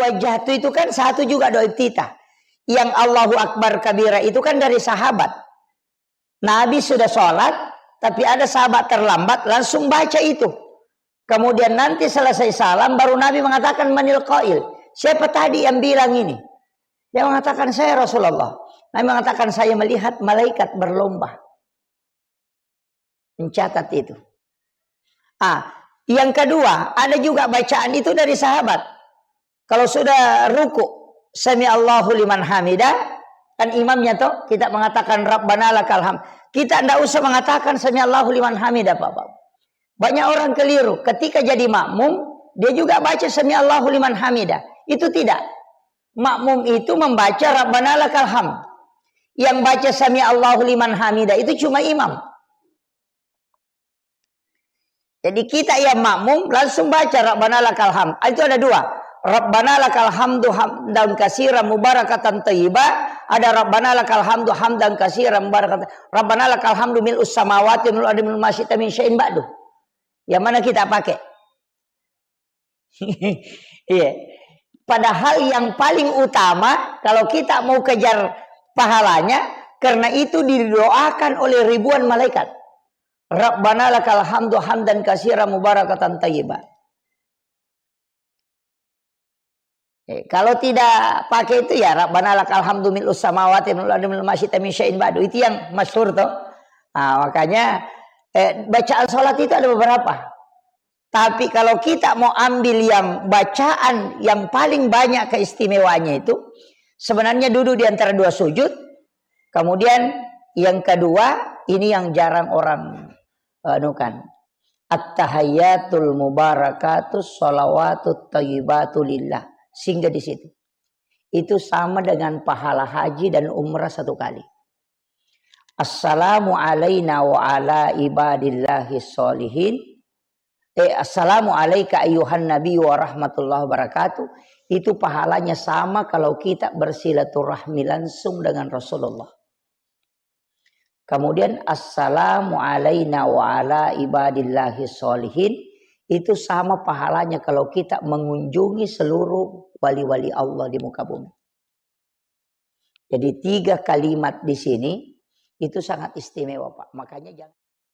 wajjahtu itu kan satu juga doa iftitah. Yang Allahu Akbar kabira itu kan dari sahabat. Nabi sudah sholat, tapi ada sahabat terlambat, langsung baca itu. Kemudian nanti selesai salam, baru Nabi mengatakan manil qail. Siapa tadi yang bilang ini? Dia mengatakan saya Rasulullah. Nabi mengatakan saya melihat malaikat berlomba. Mencatat itu. Yang kedua, ada juga bacaan itu dari sahabat. Kalau sudah ruku, sami Allahu liman hamidah, kan imamnya toh kita mengatakan Rabbana lakal hamd. Kita tidak usah mengatakan sami Allahu liman hamidah, Bapak. Banyak orang keliru. Ketika jadi makmum, dia juga baca sami Allahu liman hamidah. Itu tidak. Makmum itu membaca Rabbana lakal hamd. Yang baca sami Allahu liman hamidah itu cuma imam. Jadi kita yang makmum langsung baca Rabbana lakal hamd. Itu ada dua. Rabbana lakal hamdu hamdan katsiran mubarakatan thayyibah. Ada Rabbana lakal hamdu hamdan katsiran mubarakatan. Rabbana lakal hamdu mil'us samawati wal ardi ma syi'ta min syai'in ba'du. Yang mana kita pakai? Iya. Padahal yang paling utama kalau kita mau kejar pahalanya, karena itu didoakan oleh ribuan malaikat. Rabbana lakal hamdu hamdan katsiran mubarakatan thayyibah. Kalau tidak pakai itu ya Rabbana lakal hamdu mil'us samawati wal ardi ma syi'ta min syai'in ba'du. Itu yang masyhur toh. Makanya bacaan salat itu ada beberapa. Tapi kalau kita mau ambil yang bacaan yang paling banyak keistimewaannya itu sebenarnya duduk di antara dua sujud. Kemudian yang kedua ini yang jarang orang anukan. At-tahiyyatul mubarakatus sholawatut thayyibatu lillah. Singgah di situ. Itu sama dengan pahala haji dan umrah satu kali. Assalamu alayna wa ala ibadillahi sholihin. Assalamu alayka ayyuhan nabi wa rahmatullahi wabarakatuh. Itu pahalanya sama kalau kita bersilaturahmi langsung dengan Rasulullah. Kemudian assalamu alayna wa ala ibadillahi sholihin. Itu sama pahalanya kalau kita mengunjungi seluruh wali-wali Allah di muka bumi. Jadi 3 kalimat di sini itu sangat istimewa, Pak. Makanya jangan